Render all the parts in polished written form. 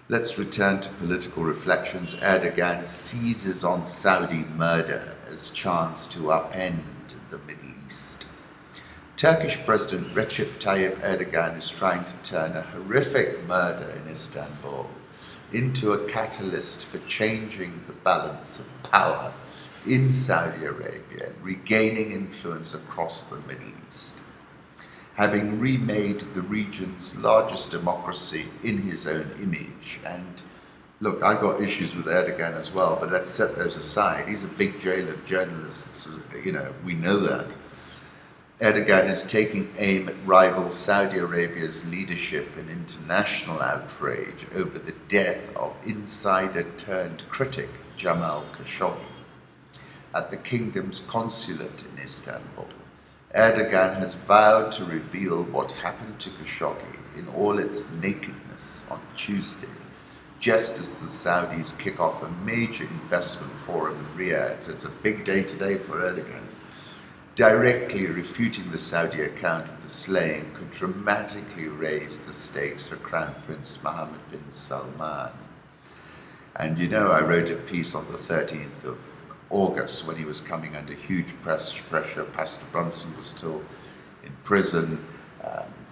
Let's return to political reflections. Erdogan seizes on Saudi murder as chance to upend the Middle East. Turkish President Recep Tayyip Erdogan is trying to turn a horrific murder in Istanbul into a catalyst for changing the balance of power in Saudi Arabia and regaining influence across the Middle East. Having remade the region's largest democracy in his own image. And look, I've got issues with Erdogan as well, but let's set those aside. He's a big jail of journalists, we know that. Erdogan is taking aim at rival Saudi Arabia's leadership in international outrage over the death of insider-turned-critic Jamal Khashoggi at the kingdom's consulate in Istanbul. Erdogan has vowed to reveal what happened to Khashoggi in all its nakedness on Tuesday, just as the Saudis kick off a major investment forum in Riyadh. It's a big day today for Erdogan. Directly refuting the Saudi account of the slaying could dramatically raise the stakes for Crown Prince Mohammed bin Salman. And I wrote a piece on the 13th of August when he was coming under huge pressure. Pastor Brunson was still in prison.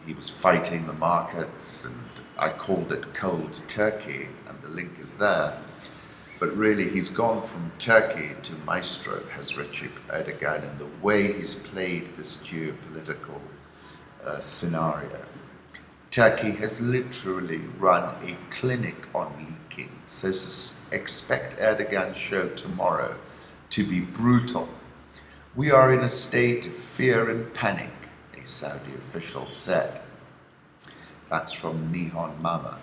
He was fighting the markets, and I called it cold turkey, and the link is there. But really, he's gone from Turkey to maestro, has Recep Erdogan, in the way he's played this geopolitical scenario. Turkey has literally run a clinic on leaking, so expect Erdogan's show tomorrow to be brutal. We are in a state of fear and panic, a Saudi official said. That's from Nihon Mama.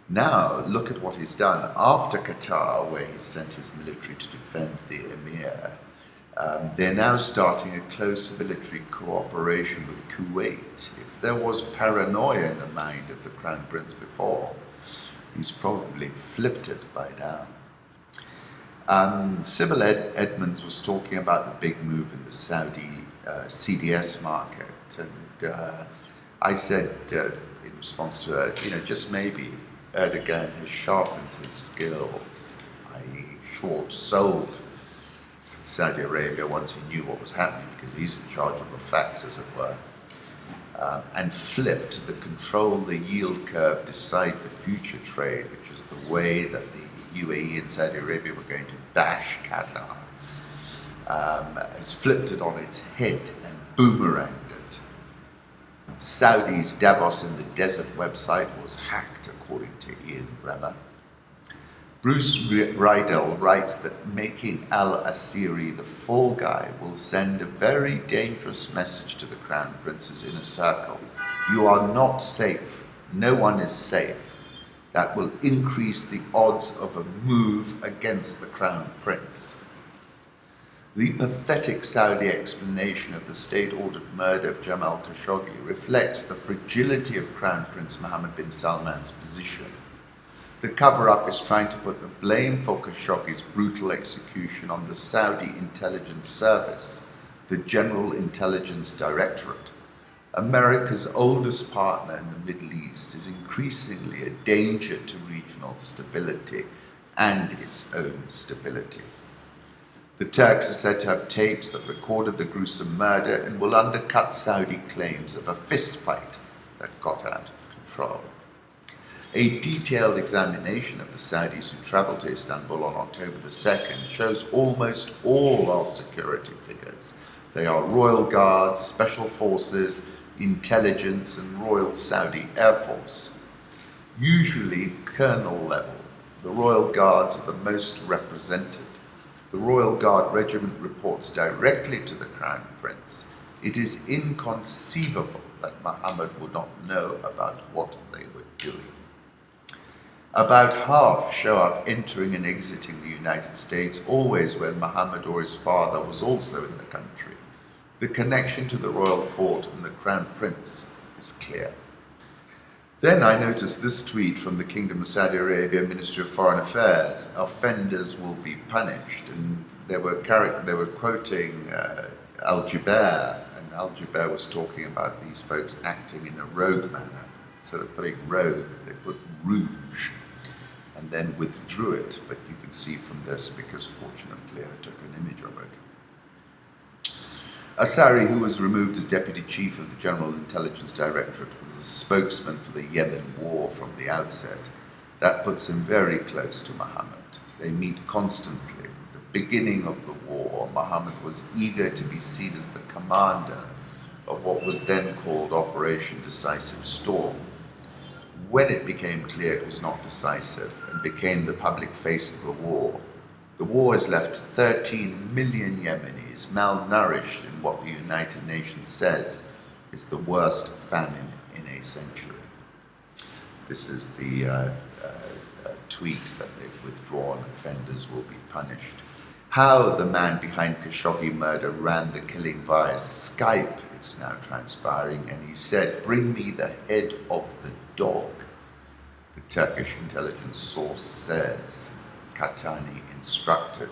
Now, look at what he's done. After Qatar, where he sent his military to defend the emir, they're now starting a close military cooperation with Kuwait. If there was paranoia in the mind of the Crown Prince before, he's probably flipped it by now. Sybil Edmonds was talking about the big move in the Saudi CDS market, and I said in response to her, just maybe Erdogan has sharpened his skills, i.e. short-sold Saudi Arabia once he knew what was happening, because he's in charge of the facts, as it were, and flipped the control the yield curve, decide the future trade, which is the way that the UAE and Saudi Arabia were going to bash Qatar, has flipped it on its head and boomeranged it. Saudi's Davos in the Desert website was hacked, according to Ian Bremer. Bruce Rydell writes that making al-Asiri the fall guy will send a very dangerous message to the Crown Prince's inner circle. You are not safe. No one is safe. That will increase the odds of a move against the Crown Prince. The pathetic Saudi explanation of the state-ordered murder of Jamal Khashoggi reflects the fragility of Crown Prince Mohammed bin Salman's position. The cover-up is trying to put the blame for Khashoggi's brutal execution on the Saudi intelligence service, the General Intelligence Directorate. America's oldest partner in the Middle East is increasingly a danger to regional stability and its own stability. The Turks are said to have tapes that recorded the gruesome murder and will undercut Saudi claims of a fistfight that got out of control. A detailed examination of the Saudis who travelled to Istanbul on October the 2nd shows almost all our security figures. They are Royal Guards, Special Forces, Intelligence and Royal Saudi Air Force. Usually colonel level, the Royal Guards are the most represented. The Royal Guard regiment reports directly to the Crown Prince. It is inconceivable that Mohammed would not know about what they were doing. About half show up entering and exiting the United States, always when Mohammed or his father was also in the country. The connection to the royal court and the Crown Prince is clear. Then I noticed this tweet from the Kingdom of Saudi Arabia Ministry of Foreign Affairs: offenders will be punished. And they were quoting Al-Jubair, and Al-Jubair was talking about these folks acting in a rogue manner. Instead of putting rogue, they put Rouge, and then withdrew it. But you can see from this, because fortunately I took an image of it. Asari, who was removed as Deputy Chief of the General Intelligence Directorate, was the spokesman for the Yemen war from the outset. That puts him very close to Mohammed. They meet constantly. At the beginning of the war, Mohammed was eager to be seen as the commander of what was then called Operation Decisive Storm. When it became clear it was not decisive and became the public face of the war has left 13 million Yemenis malnourished in what the United Nations says is the worst famine in a century. This is the tweet that they've withdrawn. Offenders will be punished. How the man behind Khashoggi murder ran the killing via Skype, it's now transpiring, and he said, "Bring me the head of the dog." The Turkish intelligence source says Katani instructed.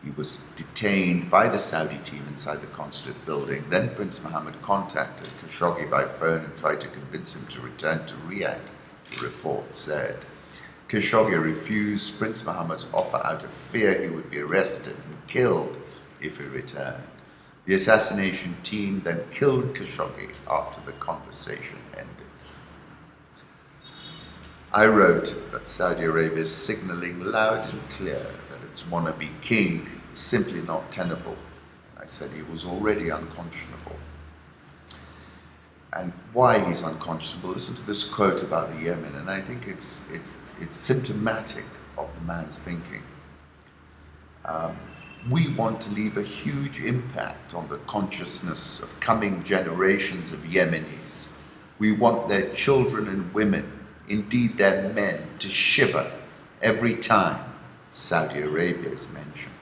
He was detained by the Saudi team inside the consulate building. Then Prince Mohammed contacted Khashoggi by phone and tried to convince him to return to Riyadh, the report said. Khashoggi refused Prince Mohammed's offer out of fear he would be arrested and killed if he returned. The assassination team then killed Khashoggi after the conversation ended. I wrote that Saudi Arabia is signaling loud and clear that its wannabe king is simply not tenable. I said he was already unconscionable. And why he's unconscionable, listen to this quote about the Yemen, and I think it's symptomatic of the man's thinking. We want to leave a huge impact on the consciousness of coming generations of Yemenis. We want their children and women, indeed their men, to shiver every time Saudi Arabia is mentioned.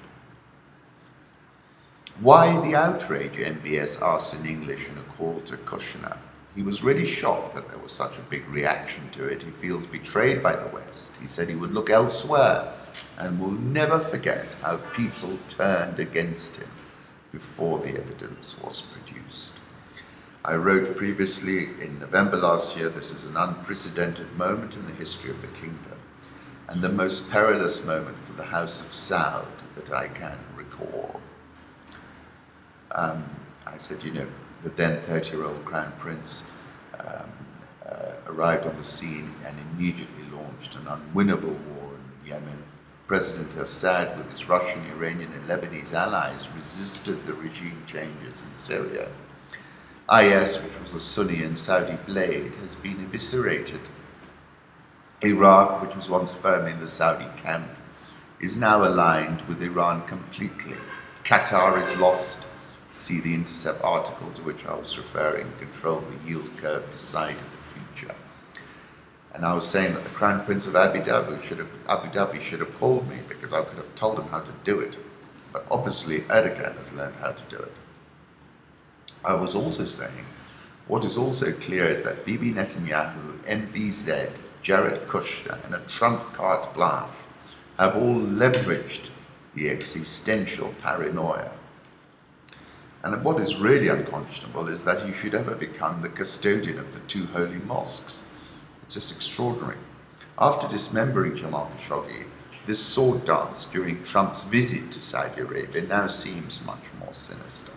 Why the outrage, MBS asked in English in a call to Kushner. He was really shocked that there was such a big reaction to it. He feels betrayed by the West. He said he would look elsewhere and will never forget how people turned against him before the evidence was produced. I wrote previously in November last year, this is an unprecedented moment in the history of the kingdom and the most perilous moment for the House of Saud that I can recall. I said, the then 30-year-old Crown Prince arrived on the scene and immediately launched an unwinnable war in Yemen. President Assad, with his Russian, Iranian and Lebanese allies, resisted the regime changes in Syria. IS, which was a Sunni and Saudi blade, has been eviscerated. Iraq, which was once firmly in the Saudi camp, is now aligned with Iran completely. Qatar is lost. See the Intercept article to which I was referring, control the yield curve, decide the future. And I was saying that the Crown Prince of Abu Dhabi should have called me because I could have told him how to do it. But obviously Erdogan has learned how to do it. I was also saying, what is also clear is that Bibi Netanyahu, MBZ, Jared Kushner and a Trump carte blanche have all leveraged the existential paranoia. And what is really unconscionable is that he should ever become the custodian of the two holy mosques. It's just extraordinary. After dismembering Jamal Khashoggi, this sword dance during Trump's visit to Saudi Arabia now seems much more sinister.